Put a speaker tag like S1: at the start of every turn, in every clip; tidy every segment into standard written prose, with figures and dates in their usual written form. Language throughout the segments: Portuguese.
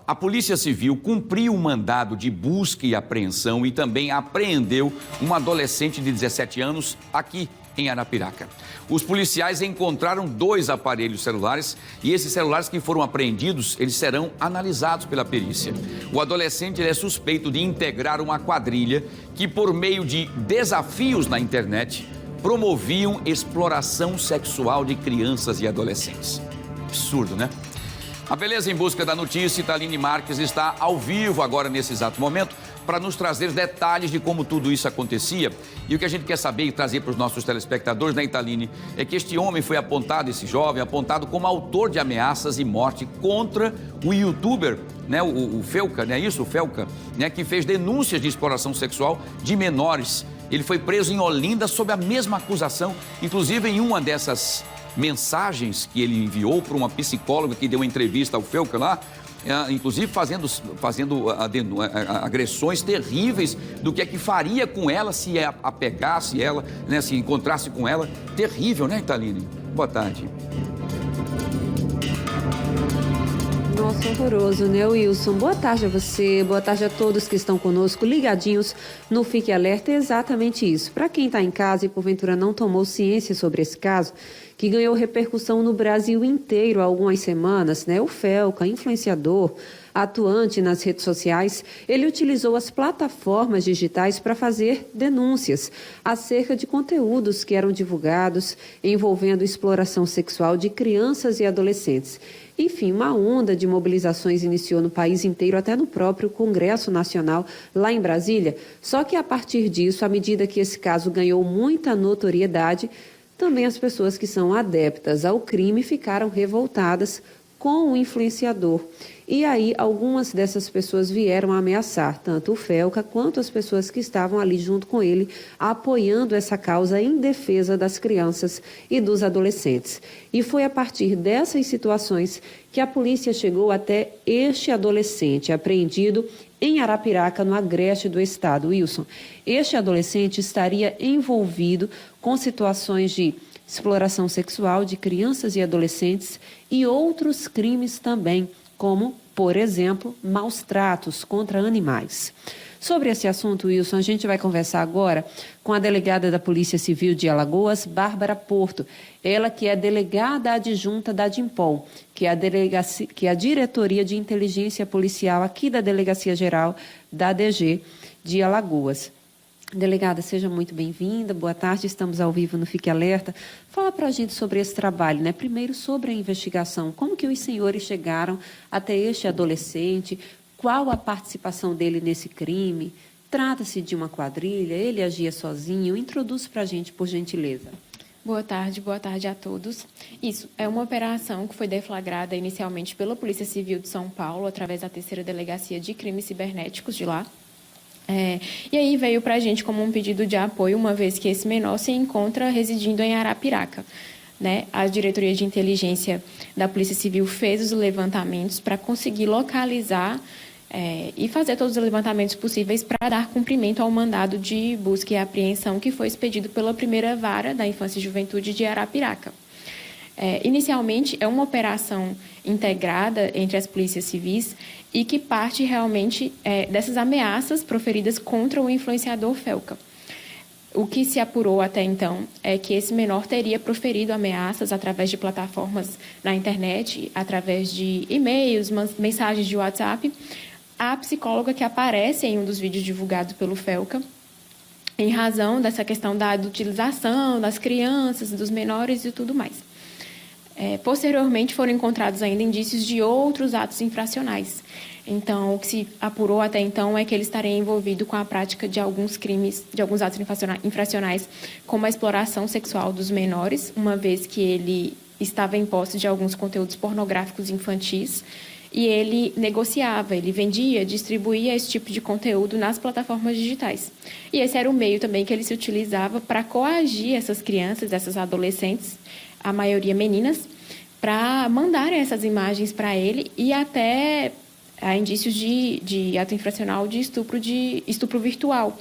S1: a Polícia Civil cumpriu um mandado de busca e apreensão e também apreendeu um adolescente de 17 anos aqui em Arapiraca. Os policiais encontraram 2 aparelhos celulares e esses celulares que foram apreendidos, eles serão analisados pela perícia. O adolescente é suspeito de integrar uma quadrilha que, por meio de desafios na internet, promoviam exploração sexual de crianças e adolescentes. Absurdo, né? A Beleza em Busca da Notícia, Italine Marques, está ao vivo agora nesse exato momento para nos trazer detalhes de como tudo isso acontecia. E o que a gente quer saber e trazer para os nossos telespectadores, né, Italine, é que este homem foi apontado, esse jovem, apontado como autor de ameaças e morte contra o youtuber, né, o Felca, né, isso, o Felca, né, que fez denúncias de exploração sexual de menores. Ele foi preso em Olinda sob a mesma acusação, inclusive em uma dessas mensagens que ele enviou para uma psicóloga que deu uma entrevista ao Felca lá, inclusive fazendo agressões terríveis do que é que faria com ela se apegasse ela, né, se encontrasse com ela. Terrível, né, Italine? Boa tarde.
S2: Nossa, horroroso, né, Wilson? Boa tarde a você, boa tarde a todos que estão conosco, ligadinhos no Fique Alerta. É exatamente isso. Para quem está em casa e porventura não tomou ciência sobre esse caso, que ganhou repercussão no Brasil inteiro há algumas semanas, né? O Felca, influenciador, atuante nas redes sociais, ele utilizou as plataformas digitais para fazer denúncias acerca de conteúdos que eram divulgados envolvendo exploração sexual de crianças e adolescentes. Enfim, uma onda de mobilizações iniciou no país inteiro, até no próprio Congresso Nacional, lá em Brasília. Só que a partir disso, à medida que esse caso ganhou muita notoriedade, também as pessoas que são adeptas ao crime ficaram revoltadas com o influenciador. E aí, algumas dessas pessoas vieram a ameaçar tanto o Felca quanto as pessoas que estavam ali junto com ele, apoiando essa causa em defesa das crianças e dos adolescentes. E foi a partir dessas situações que a polícia chegou até este adolescente apreendido em Arapiraca, no agreste do estado. Wilson, este adolescente estaria envolvido com situações de exploração sexual de crianças e adolescentes e outros crimes também, como, por exemplo, maus tratos contra animais. Sobre esse assunto, Wilson, a gente vai conversar agora com a delegada da Polícia Civil de Alagoas, Bárbara Porto. Ela que é delegada adjunta da DIMPOL, que é a Diretoria de Inteligência Policial aqui da Delegacia Geral da DG de Alagoas. Delegada, seja muito bem-vinda, boa tarde, estamos ao vivo no Fique Alerta. Fala para a gente sobre esse trabalho, né? Primeiro sobre a investigação, como que os senhores chegaram até este adolescente, qual a participação dele nesse crime? Trata-se de uma quadrilha, ele agia sozinho? Introduz para a gente, por gentileza.
S3: Boa tarde a todos. Isso, é uma operação que foi deflagrada inicialmente pela Polícia Civil de São Paulo, através da 3ª Delegacia de Crimes Cibernéticos de lá. E aí veio para a gente como um pedido de apoio, uma vez que esse menor se encontra residindo em Arapiraca. Né? A Diretoria de Inteligência da Polícia Civil fez os levantamentos para conseguir localizar e fazer todos os levantamentos possíveis para dar cumprimento ao mandado de busca e apreensão que foi expedido pela 1ª Vara da Infância e Juventude de Arapiraca. Inicialmente, é uma operação integrada entre as polícias civis e que parte realmente dessas ameaças proferidas contra o influenciador Felca. O que se apurou até então é que esse menor teria proferido ameaças através de plataformas na internet, através de e-mails, mensagens de WhatsApp, à psicóloga que aparece em um dos vídeos divulgados pelo Felca, em razão dessa questão da utilização das crianças, dos menores e tudo mais. Posteriormente, foram encontrados ainda indícios de outros atos infracionais. Então, o que se apurou até então é que ele estaria envolvido com a prática de alguns crimes, de alguns atos infracionais, como a exploração sexual dos menores, uma vez que ele estava em posse de alguns conteúdos pornográficos infantis, e ele negociava, ele vendia, distribuía esse tipo de conteúdo nas plataformas digitais. E esse era o meio também que ele se utilizava para coagir essas crianças, essas adolescentes, a maioria meninas, para mandarem essas imagens para ele e até há indícios de ato infracional de estupro virtual,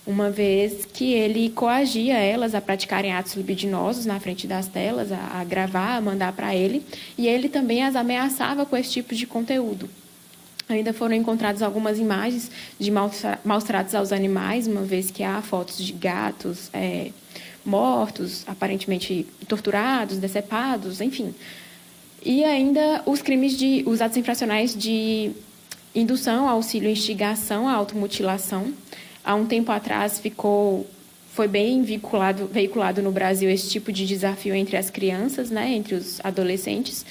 S3: uma vez que ele coagia elas a praticarem atos libidinosos na frente das telas, a gravar, a mandar para ele, e ele também as ameaçava com esse tipo de conteúdo. Ainda foram encontradas algumas imagens de maus tratos aos animais, uma vez que há fotos de gatos mortos, aparentemente torturados, decepados, enfim. E ainda os atos infracionais de indução, auxílio, instigação à automutilação. Há um tempo atrás foi bem veiculado no Brasil esse tipo de desafio entre as crianças, né, entre os adolescentes.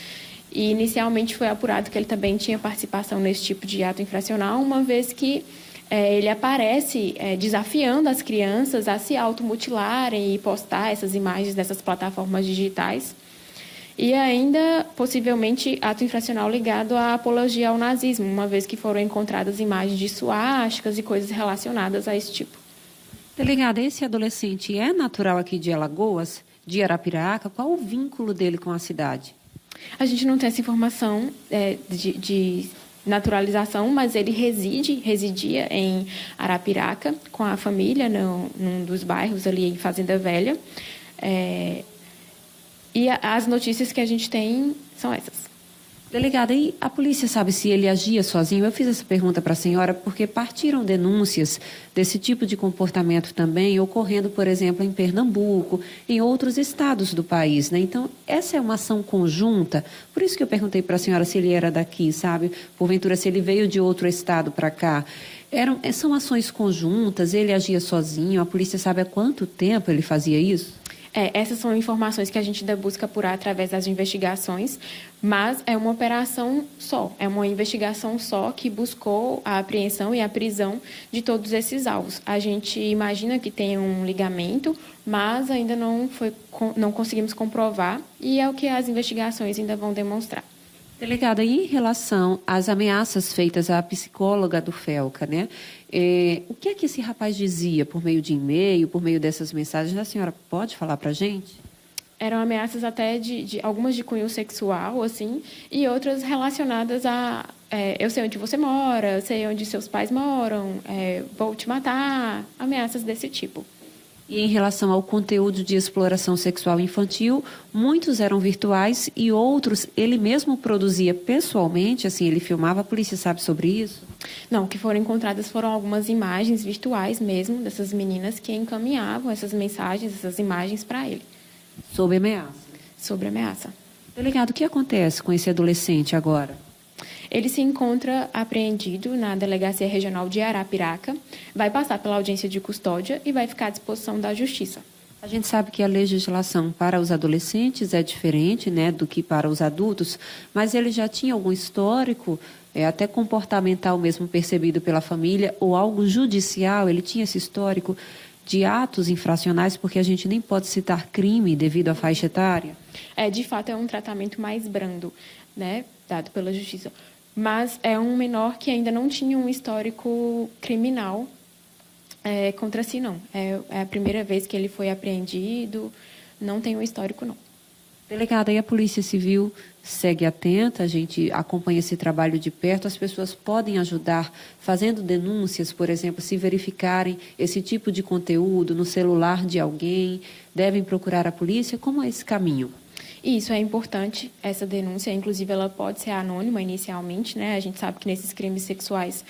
S3: E inicialmente foi apurado que ele também tinha participação nesse tipo de ato infracional, uma vez que ele aparece desafiando as crianças a se automutilarem e postar essas imagens nessas plataformas digitais. E ainda, possivelmente, ato infracional ligado à apologia ao nazismo, uma vez que foram encontradas imagens de suásticas e coisas relacionadas a esse tipo.
S2: Delegada, esse adolescente é natural aqui de Alagoas, de Arapiraca? Qual o vínculo dele com a cidade?
S3: A gente não tem essa informação de naturalização, mas ele residia em Arapiraca com a família, num dos bairros ali em Fazenda Velha. E as notícias que a gente tem são essas.
S2: Delegada, e a polícia sabe se ele agia sozinho? Eu fiz essa pergunta para a senhora porque partiram denúncias desse tipo de comportamento também ocorrendo, por exemplo, em Pernambuco, em outros estados do país, né? Então, essa é uma ação conjunta. Por isso que eu perguntei para a senhora se ele era daqui, sabe? Porventura, se ele veio de outro estado para cá. São ações conjuntas, ele agia sozinho, a polícia sabe há quanto tempo ele fazia isso?
S3: Essas são informações que a gente ainda busca apurar através das investigações, mas é uma operação só, é uma investigação só que buscou a apreensão e a prisão de todos esses alvos. A gente imagina que tem um ligamento, mas ainda não conseguimos comprovar e é o que as investigações ainda vão demonstrar.
S2: Delegada, e em relação às ameaças feitas à psicóloga do Felca, né? O que é que esse rapaz dizia por meio de e-mail, por meio dessas mensagens? A senhora pode falar para a gente?
S3: Eram ameaças até de algumas de cunho sexual, assim, e outras relacionadas a eu sei onde você mora, eu sei onde seus pais moram, vou te matar, ameaças desse tipo.
S2: E em relação ao conteúdo de exploração sexual infantil, muitos eram virtuais e outros ele mesmo produzia pessoalmente, assim, ele filmava. A polícia sabe sobre isso?
S3: Não, o que foram encontradas foram algumas imagens virtuais mesmo dessas meninas que encaminhavam essas mensagens, essas imagens para ele.
S2: Sob ameaça?
S3: Sobre ameaça.
S2: Delegado, o que acontece com esse adolescente agora?
S3: Ele se encontra apreendido na Delegacia Regional de Arapiraca, vai passar pela audiência de custódia e vai ficar à disposição da Justiça.
S2: A gente sabe que a legislação para os adolescentes é diferente, né, do que para os adultos, mas ele já tinha algum histórico, até comportamental mesmo, percebido pela família, ou algo judicial? Ele tinha esse histórico de atos infracionais, porque a gente nem pode citar crime devido à faixa etária?
S3: De fato, é um tratamento mais brando, né, dado pela Justiça. Mas é um menor que ainda não tinha um histórico criminal contra si, não. É a primeira vez que ele foi apreendido, não tem um histórico, não.
S2: Delegada, e a Polícia Civil segue atenta, a gente acompanha esse trabalho de perto, as pessoas podem ajudar fazendo denúncias, por exemplo, se verificarem esse tipo de conteúdo no celular de alguém, devem procurar a polícia? Como é esse caminho?
S3: Isso é importante, essa denúncia, inclusive ela pode ser anônima inicialmente, né? A gente sabe que nesses crimes sexuais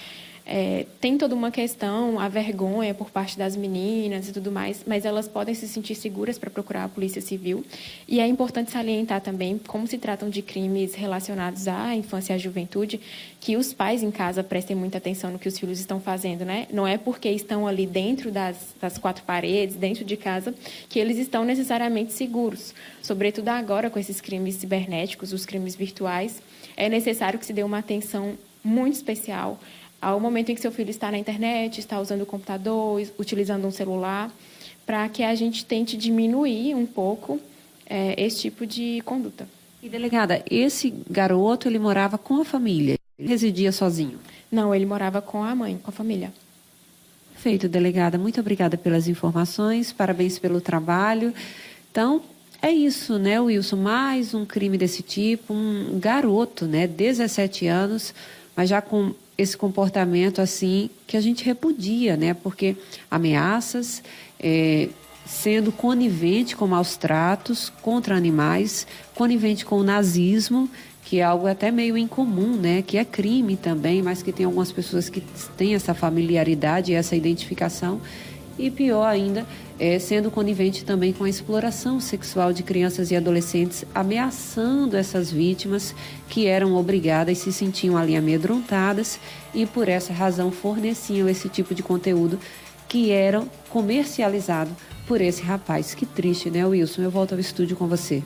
S3: tem toda uma questão, a vergonha por parte das meninas e tudo mais, mas elas podem se sentir seguras para procurar a Polícia Civil. E é importante salientar também, como se tratam de crimes relacionados à infância e à juventude, que os pais em casa prestem muita atenção no que os filhos estão fazendo, né? Não é porque estão ali dentro das quatro paredes, dentro de casa, que eles estão necessariamente seguros. Sobretudo agora, com esses crimes cibernéticos, os crimes virtuais, é necessário que se dê uma atenção muito especial ao momento em que seu filho está na internet, está usando o computador, utilizando um celular, para que a gente tente diminuir um pouco esse tipo de conduta.
S2: E, delegada, esse garoto, ele morava com a família? Ele residia sozinho?
S3: Não, ele morava com a mãe, com a família.
S2: Perfeito, delegada. Muito obrigada pelas informações, parabéns pelo trabalho. Então, é isso, né, Wilson? Mais um crime desse tipo, um garoto, né, 17 anos, mas já com esse comportamento assim que a gente repudia, né? Porque ameaças, sendo conivente com maus tratos contra animais, conivente com o nazismo, que é algo até meio incomum, né? Que é crime também, mas que tem algumas pessoas que têm essa familiaridade, essa identificação. E pior ainda, sendo conivente também com a exploração sexual de crianças e adolescentes, ameaçando essas vítimas que eram obrigadas e se sentiam ali amedrontadas e por essa razão forneciam esse tipo de conteúdo que era comercializado por esse rapaz. Que triste, né, Wilson? Eu volto ao estúdio com você.